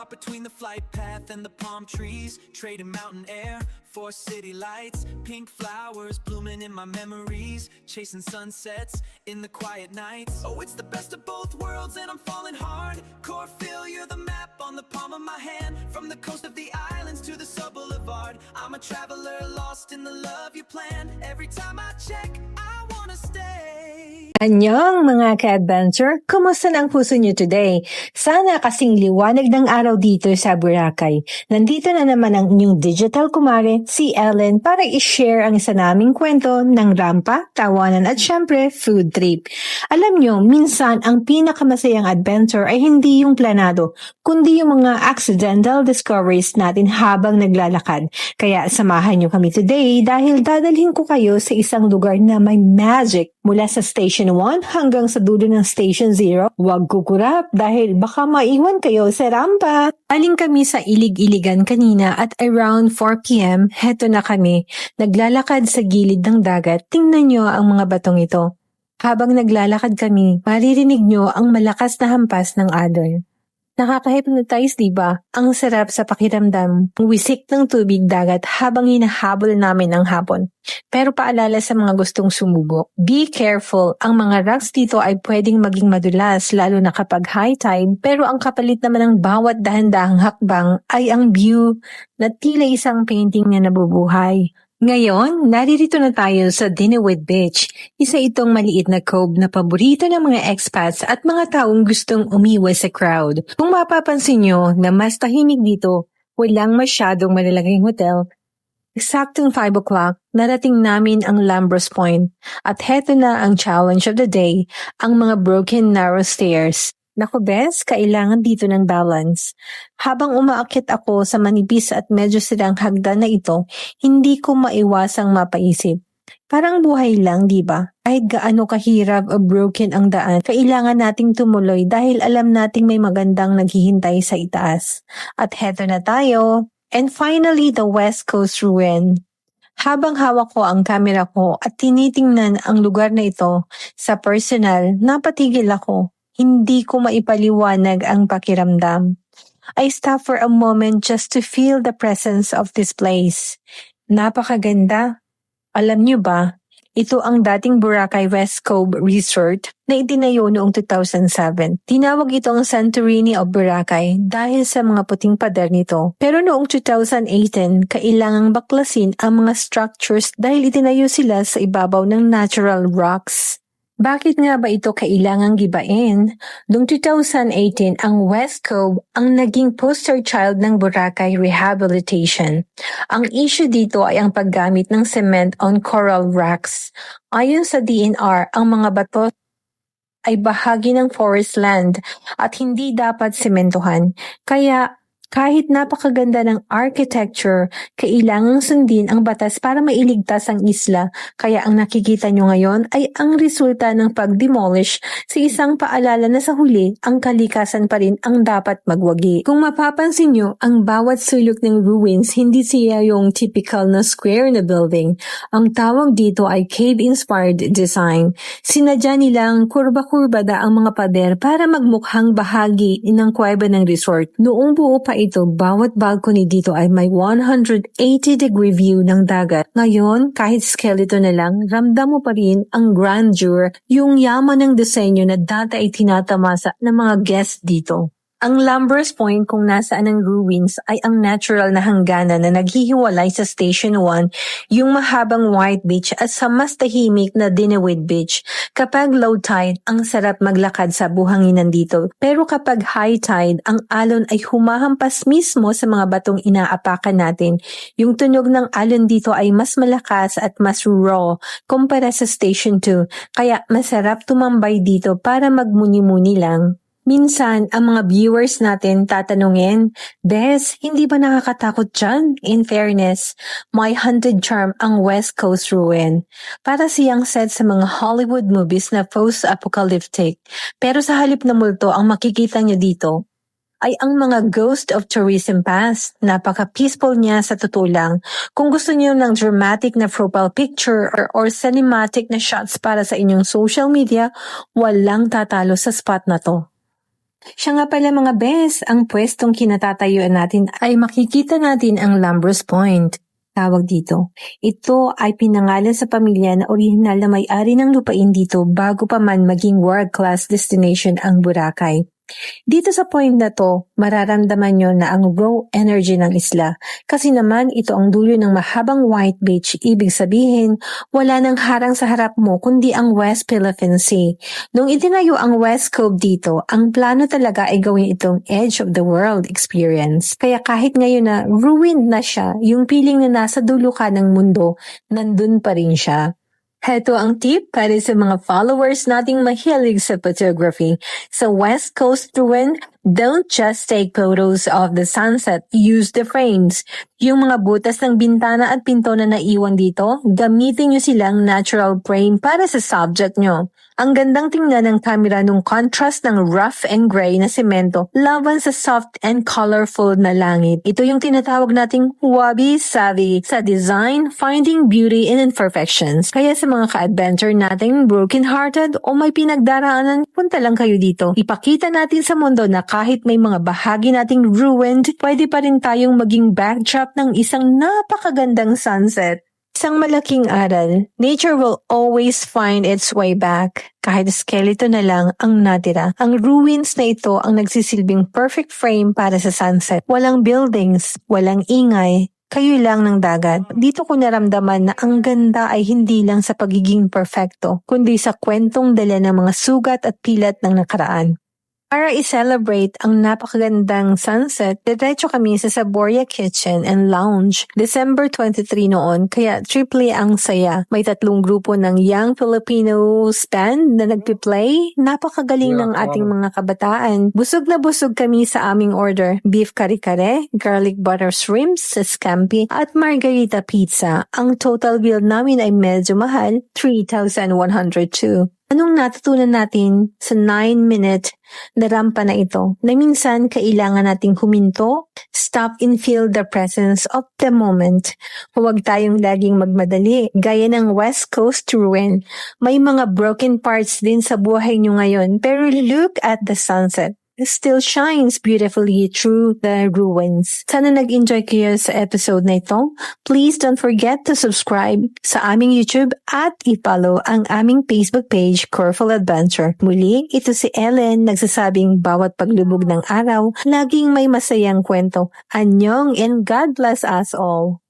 Caught between the flight path and the palm trees, trading mountain air for city lights. Pink flowers blooming in my memories, chasing sunsets in the quiet nights. Oh, it's the best of both worlds and I'm falling hard. Corfield, you're the map on the palm of my hand. From the coast of the islands to the sub-boulevard, I'm a traveler lost in the love you planned. Every time I check, I wanna stay. Anyong mga ka-adventure, kumusta na ang puso nyo today? Sana kasing liwanag ng araw dito sa Boracay. Nandito na naman ang inyong digital kumare, si Ellen, para i-share ang isa naming kwento ng rampa, tawanan at syempre food trip. Alam nyo, minsan ang pinakamasayang adventure ay hindi yung planado, kundi yung mga accidental discoveries natin habang naglalakad. Kaya samahan nyo kami today dahil dadalhin ko kayo sa isang lugar na may magic mula sa Station 1 hanggang sa dulo ng Station 0. Huwag kukurap dahil baka maiwan kayo sa rampa. Aling kami sa Ilig-Iligan kanina at around 4 p.m. heto na kami. Naglalakad sa gilid ng dagat. Tingnan nyo ang mga batong ito. Habang naglalakad kami, maririnig nyo ang malakas na hampas ng alon. Nakaka-hypnotize, diba? Ang sarap sa pakiramdam, wisik ng tubig dagat habang hinahabol namin ang hapon. Pero paalala sa mga gustong sumubok, be careful, ang mga rocks dito ay pwedeng maging madulas lalo na kapag high tide, pero ang kapalit naman ng bawat dahan-dahang hakbang ay ang view na tila isang painting na nabubuhay. Ngayon, naririto na tayo sa Dinawit Beach. Isa itong maliit na cove na paborito ng mga expats at mga taong gustong umiwas sa crowd. Kung mapapansin nyo na mas tahimik dito, walang masyadong malalaking hotel. Eksaktong 5 o'clock, narating namin ang Lambros Point. At heto na ang challenge of the day, ang mga broken narrow stairs. Naku bes, kailangan dito ng balance. Habang umaakyat ako sa manipis at medyo sirang hagdan na ito, hindi ko maiwasang mapaisip. Parang buhay lang, di ba? Kahit gaano kahirap o broken ang daan, kailangan nating tumuloy dahil alam nating may magandang naghihintay sa itaas. At heto na tayo. And finally, the West Coast Ruin. Habang hawak ko ang camera ko at tinitingnan ang lugar na ito, sa personal, napatigil ako. Hindi ko maipaliwanag ang pakiramdam. I stop for a moment just to feel the presence of this place. Napakaganda. Alam niyo ba, ito ang dating Boracay West Cove Resort na itinayo noong 2007. Tinawag ito ang Santorini of Boracay dahil sa mga puting pader nito. Pero noong 2018, kailangang baklasin ang mga structures dahil itinayo sila sa ibabaw ng natural rocks. Bakit nga ba ito kailangang gibain? Noong 2018, ang West Cove ang naging poster child ng Boracay Rehabilitation. Ang issue dito ay ang paggamit ng cement on coral rocks. Ayon sa DNR, ang mga bato ay bahagi ng forest land at hindi dapat sementohan. Kaya kahit napakaganda ng architecture, kailangang sundin ang batas para mailigtas ang isla. Kaya ang nakikita nyo ngayon ay ang resulta ng pag-demolish sa isang paalala na sa huli, ang kalikasan pa rin ang dapat magwagi. Kung mapapansin nyo, ang bawat sulok ng ruins, hindi siya yung typical na square na building. Ang tawag dito ay cave-inspired design. Sinadya nilang kurba-kurba ang mga pader para magmukhang bahagi ng kuweba ng resort. Noong buo pa ito, bawat balcony dito ay may 180-degree view ng dagat. Ngayon, kahit skeleton na lang, ramdam mo pa rin ang grandeur, yung yaman ng disenyo na dati ay tinatamasa ng mga guests dito. Ang Lambros Point kung nasaan ang ruins ay ang natural na hangganan na naghihiwalay sa Station 1, yung mahabang White Beach at sa mas tahimik na Dinawit Beach. Kapag low tide, ang sarap maglakad sa buhanginan dito. Pero kapag high tide, ang alon ay humahampas mismo sa mga batong inaapakan natin. Yung tunog ng alon dito ay mas malakas at mas raw kumpara sa Station 2. Kaya masarap tumambay dito para magmuni-muni lang. Minsan, ang mga viewers natin tatanungin, Bes, hindi ba nakakatakot dyan? In fairness, may haunted charm ang West Coast Ruin. Para siyang set sa mga Hollywood movies na post-apocalyptic. Pero sa halip na multo ang makikita nyo dito, ay ang mga ghost of tourism past. Napaka-peaceful niya sa totoo lang. Kung gusto niyo ng dramatic na profile picture or cinematic na shots para sa inyong social media, walang tatalo sa spot na to. Siya nga pala mga bes, ang pwestong kinatatayuan natin ay makikita natin ang Lambros Point. Tawag dito. Ito ay pinangalan sa pamilya na orihinal na may-ari ng lupain dito bago pa man maging world-class destination ang Boracay. Dito sa point na to, mararamdaman nyo na ang raw energy ng isla. Kasi naman ito ang dulo ng mahabang white beach. Ibig sabihin, wala nang harang sa harap mo kundi ang West Philippine Sea. Nung itinayo ang West Cove dito, ang plano talaga ay gawin itong edge of the world experience. Kaya kahit ngayon na ruined na siya, yung feeling na nasa dulo ka ng mundo, nandun pa rin siya. Heto ang tip para sa mga followers nating mahilig sa photography. Sa West Coast Ruin, don't just take photos of the sunset, use the frames. Yung mga butas ng bintana at pinto na naiwan dito, gamitin nyo silang natural frame para sa subject nyo. Ang gandang tingnan ng camera nung contrast ng rough and gray na semento laban sa soft and colorful na langit. Ito yung tinatawag nating wabi-sabi sa design, finding beauty in imperfections. Kaya sa mga ka-adventure nating broken-hearted o may pinagdaraanan, punta lang kayo dito. Ipakita natin sa mundo na kahit may mga bahagi nating ruined, pwede pa rin tayong maging backdrop ng isang napakagandang sunset. Isang malaking aral, nature will always find its way back. Kahit skeleton na lang ang natira. Ang ruins na ito ang nagsisilbing perfect frame para sa sunset. Walang buildings, walang ingay, kayo lang ng dagat. Dito ko naramdaman na ang ganda ay hindi lang sa pagiging perfecto, kundi sa kwentong dala ng mga sugat at pilat ng nakaraan. Para i-celebrate ang napakagandang sunset, diretso kami sa Saboria Kitchen and Lounge. December 23 noon, kaya triple ang saya. May 3 grupo ng Young Filipinos band na nagpi-play. Napakagaling ng ating mga kabataan. Busog na busog kami sa aming order. Beef kare-kare, garlic butter shrimps sa scampi, at margarita pizza. Ang total bill namin ay medyo mahal, 3,102. Anong natutunan natin sa 9-minute na rampa na ito? Na minsan kailangan nating huminto, stop and feel the presence of the moment. Huwag tayong laging magmadali. Gaya ng West Coast Ruin, may mga broken parts din sa buhay nyo ngayon. Pero look at the sunset. It still shines beautifully through the ruins. Sana nag-enjoy kayo sa episode na ito. Please don't forget to subscribe sa aming YouTube at i-follow ang aming Facebook page, Corful Adventure. Muli, ito si Ellen, nagsasabing bawat paglubog ng araw, laging may masayang kwento. Anyong and God bless us all.